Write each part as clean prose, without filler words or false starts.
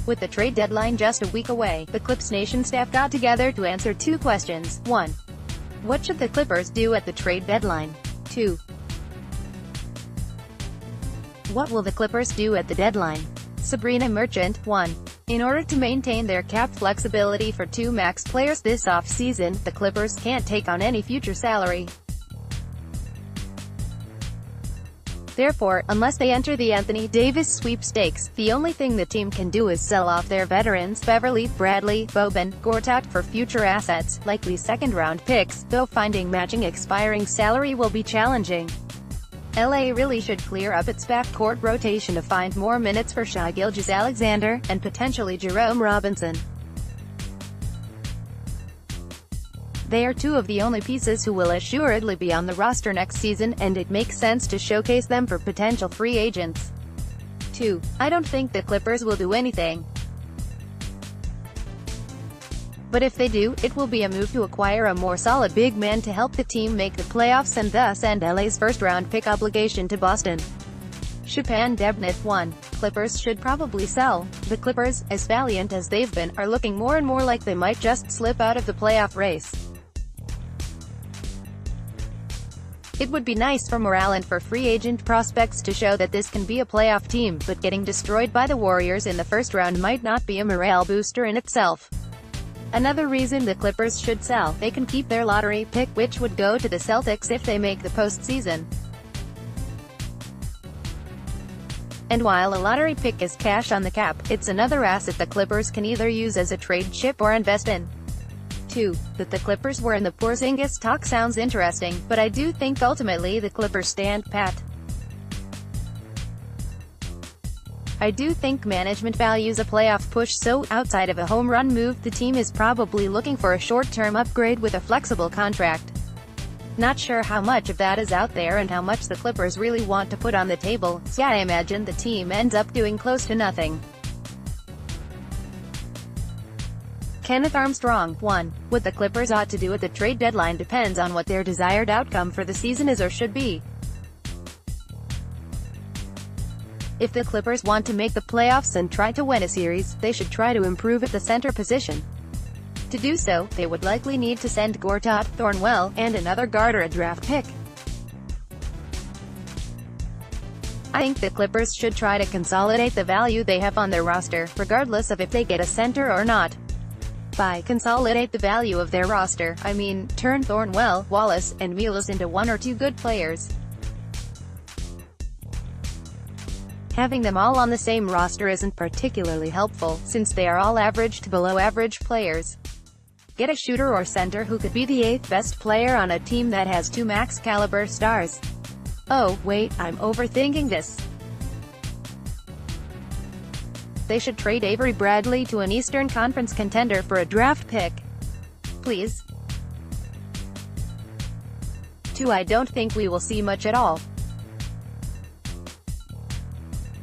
With the trade deadline just a week away, the Clips Nation staff got together to answer two questions. 1. What should the Clippers do at the trade deadline? 2. What will the Clippers do at the deadline? Sabrina Merchant. 1. In order to maintain their cap flexibility for 2 max players this off-season, the Clippers can't take on any future salary. Therefore, unless they enter the Anthony Davis sweepstakes, the only thing the team can do is sell off their veterans, Beverly, Bradley, Boban, Gortat, for future assets, likely second-round picks, though finding matching expiring salary will be challenging. LA really should clear up its backcourt rotation to find more minutes for Shai Gilgeous-Alexander, and potentially Jerome Robinson. They are 2 of the only pieces who will assuredly be on the roster next season, and it makes sense to showcase them for potential free agents. 2. I don't think the Clippers will do anything. But if they do, it will be a move to acquire a more solid big man to help the team make the playoffs and thus end LA's first-round pick obligation to Boston. Shapan Debnith. 1. Clippers should probably sell. The Clippers, as valiant as they've been, are looking more and more like they might just slip out of the playoff race. It would be nice for morale and for free agent prospects to show that this can be a playoff team, but getting destroyed by the Warriors in the first round might not be a morale booster in itself. Another reason the Clippers should sell: they can keep their lottery pick, which would go to the Celtics if they make the postseason. And while a lottery pick is cash on the cap, it's another asset the Clippers can either use as a trade chip or invest in. 2. That the Clippers were in the Porzingis talk sounds interesting, but I do think ultimately the Clippers stand pat. I do think management values a playoff push, so outside of a home run move, the team is probably looking for a short-term upgrade with a flexible contract. Not sure how much of that is out there and how much the Clippers really want to put on the table, so I imagine the team ends up doing close to nothing. Kenneth Armstrong. 1. What the Clippers ought to do at the trade deadline depends on what their desired outcome for the season is or should be. If the Clippers want to make the playoffs and try to win a series, they should try to improve at the center position. To do so, they would likely need to send Gortat, Thornwell, and another guard or a draft pick. I think the Clippers should try to consolidate the value they have on their roster, regardless of if they get a center or not. By consolidate the value of their roster, I mean, turn Thornwell, Wallace, and Milos into 1 or 2 good players. Having them all on the same roster isn't particularly helpful, since they are all average to below average players. Get a shooter or center who could be the 8th best player on a team that has 2 max caliber stars. Oh, wait, I'm overthinking this. They should trade Avery Bradley to an Eastern Conference contender for a draft pick. Please. 2. I don't think we will see much at all.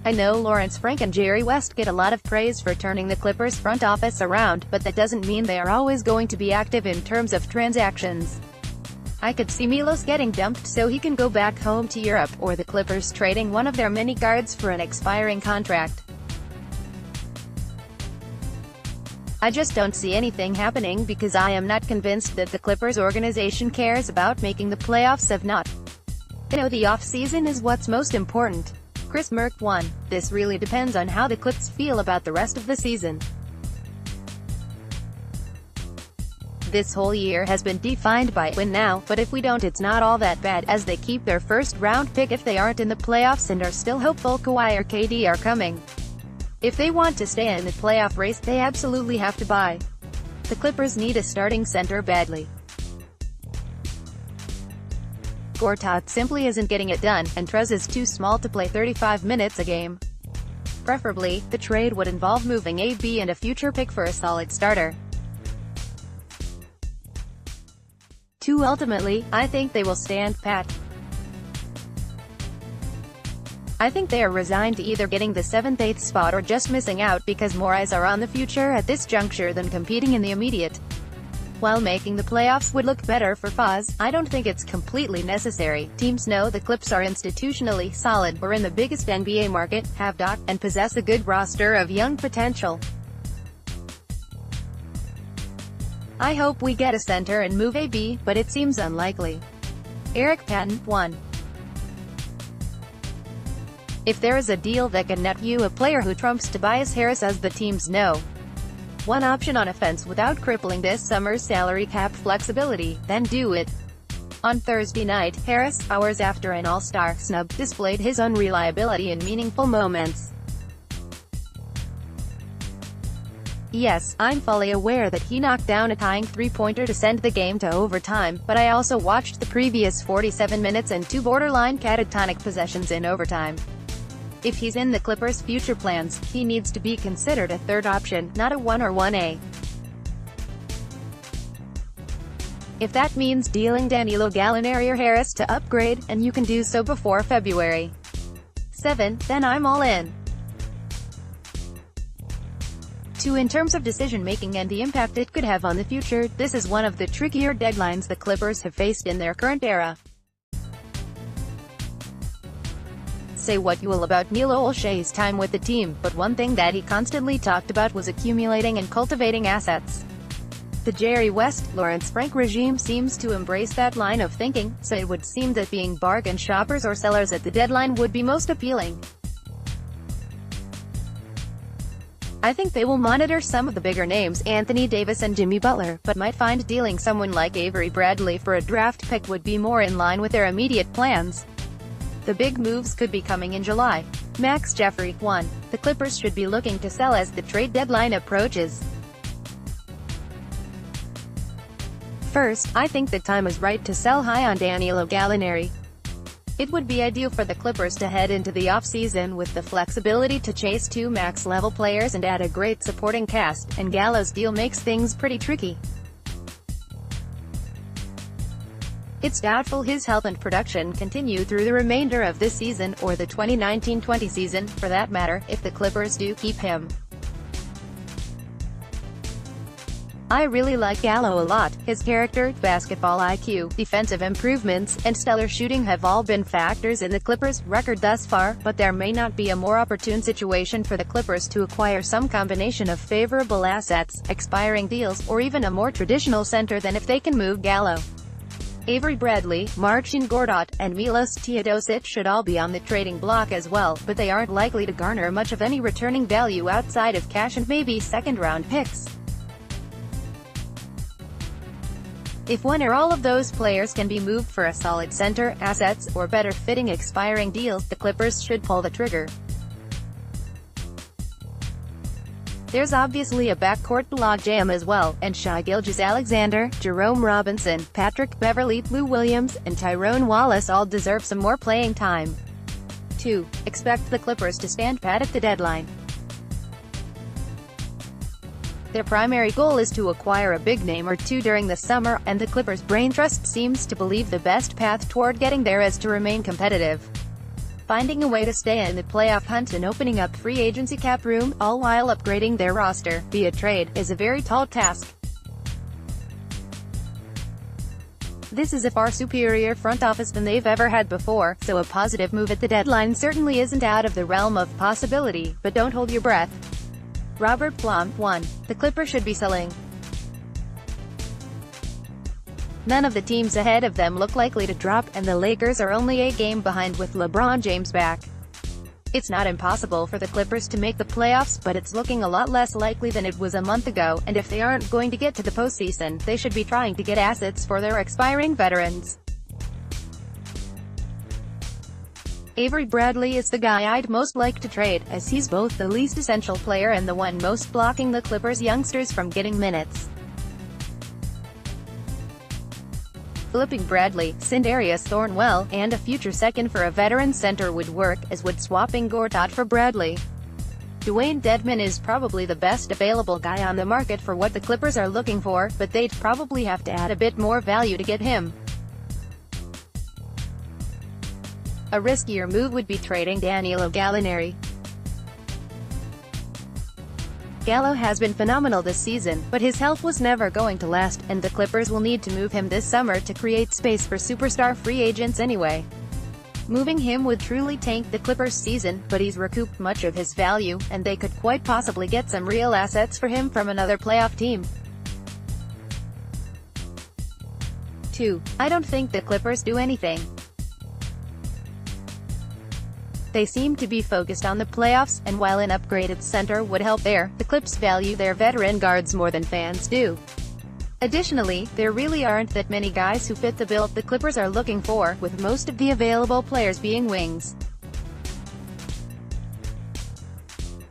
I know Lawrence Frank and Jerry West get a lot of praise for turning the Clippers front office around, but that doesn't mean they are always going to be active in terms of transactions. I could see Milos getting dumped so he can go back home to Europe, or the Clippers trading one of their many guards for an expiring contract. I just don't see anything happening because I am not convinced that the Clippers organization cares about making the playoffs. If not, they know the off-season is what's most important. Chris Merck. 1. This really depends on how the Clips feel about the rest of the season. This whole year has been defined by win now, but if we don't, it's not all that bad, as they keep their first-round pick if they aren't in the playoffs and are still hopeful Kawhi or KD are coming. If they want to stay in the playoff race, they absolutely have to buy. The Clippers need a starting center badly. Gortat simply isn't getting it done, and Trez is too small to play 35 minutes a game. Preferably, the trade would involve moving AB and a future pick for a solid starter. 2. Ultimately, I think they will stand pat. I think they are resigned to either getting the 7th-8th spot or just missing out because more eyes are on the future at this juncture than competing in the immediate. While making the playoffs would look better for Foz, I don't think it's completely necessary. Teams know the Clips are institutionally solid, are in the biggest NBA market, have and possess a good roster of young potential. I hope we get a center and move AB, but it seems unlikely. Eric Patton, 1. If there is a deal that can net you a player who trumps Tobias Harris as the team's no. 1 option on offense without crippling this summer's salary cap flexibility, then do it. On Thursday night, Harris, hours after an All-Star snub, displayed his unreliability in meaningful moments. Yes, I'm fully aware that he knocked down a tying three-pointer to send the game to overtime, but I also watched the previous 47 minutes and 2 borderline catatonic possessions in overtime. If he's in the Clippers' future plans, he needs to be considered a third option, not a 1 or 1A. If that means dealing Danilo Gallinari or Harris to upgrade, and you can do so before February 7, then I'm all in. 2. In terms of decision-making and the impact it could have on the future, this is one of the trickier deadlines the Clippers have faced in their current era. Say what you will about Neil Olshey's time with the team, but one thing that he constantly talked about was accumulating and cultivating assets. The Jerry West, Lawrence Frank regime seems to embrace that line of thinking, so it would seem that being bargain shoppers or sellers at the deadline would be most appealing. I think they will monitor some of the bigger names, Anthony Davis and Jimmy Butler, but might find dealing someone like Avery Bradley for a draft pick would be more in line with their immediate plans. The big moves could be coming in July. Max Jeffrey, 1. The Clippers should be looking to sell as the trade deadline approaches. First, I think the time is right to sell high on Danilo Gallinari. It would be ideal for the Clippers to head into the offseason with the flexibility to chase 2 max-level players and add a great supporting cast, and Gallo's deal makes things pretty tricky. It's doubtful his health and production continue through the remainder of this season, or the 2019-20 season, for that matter, if the Clippers do keep him. I really like Gallo a lot. His character, basketball IQ, defensive improvements, and stellar shooting have all been factors in the Clippers' record thus far, but there may not be a more opportune situation for the Clippers to acquire some combination of favorable assets, expiring deals, or even a more traditional center than if they can move Gallo. Avery Bradley, Marcin Gortat, and Milos Teodosic should all be on the trading block as well, but they aren't likely to garner much of any returning value outside of cash and maybe second-round picks. If one or all of those players can be moved for a solid center, assets, or better-fitting expiring deals, the Clippers should pull the trigger. There's obviously a backcourt logjam as well, and Shai Gilgeous-Alexander, Jerome Robinson, Patrick Beverley, Lou Williams, and Tyrone Wallace all deserve some more playing time. 2. Expect the Clippers to stand pat at the deadline. Their primary goal is to acquire a big name or two during the summer, and the Clippers' brain trust seems to believe the best path toward getting there is to remain competitive. Finding a way to stay in the playoff hunt and opening up free agency cap room, all while upgrading their roster, via trade, is a very tall task. This is a far superior front office than they've ever had before, so a positive move at the deadline certainly isn't out of the realm of possibility, but don't hold your breath. Robert Blum, 1. The Clippers should be selling. None of the teams ahead of them look likely to drop, and the Lakers are only a game behind with LeBron James back. It's not impossible for the Clippers to make the playoffs, but it's looking a lot less likely than it was a month ago, and if they aren't going to get to the postseason, they should be trying to get assets for their expiring veterans. Avery Bradley is the guy I'd most like to trade, as he's both the least essential player and the one most blocking the Clippers' youngsters from getting minutes. Flipping Bradley, Sindarius Thornwell, and a future second for a veteran center would work, as would swapping Gortat for Bradley. Dwayne Dedmon is probably the best available guy on the market for what the Clippers are looking for, but they'd probably have to add a bit more value to get him. A riskier move would be trading Danilo Gallinari. Gallo has been phenomenal this season, but his health was never going to last, and the Clippers will need to move him this summer to create space for superstar free agents anyway. Moving him would truly tank the Clippers' season, but he's recouped much of his value, and they could quite possibly get some real assets for him from another playoff team. 2. I don't think the Clippers do anything. They seem to be focused on the playoffs, and while an upgraded center would help there, the Clips value their veteran guards more than fans do. Additionally, there really aren't that many guys who fit the bill the Clippers are looking for, with most of the available players being wings.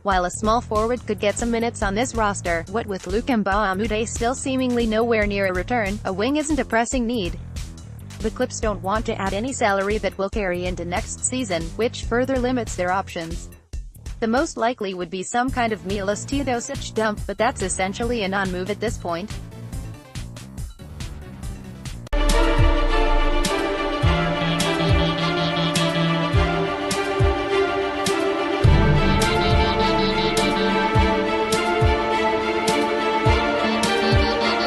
While a small forward could get some minutes on this roster, what with Luc Mbah still seemingly nowhere near a return, a wing isn't a pressing need. The Clips don't want to add any salary that will carry into next season, which further limits their options. The most likely would be some kind of Milos Teodosic dump, but that's essentially a non-move at this point.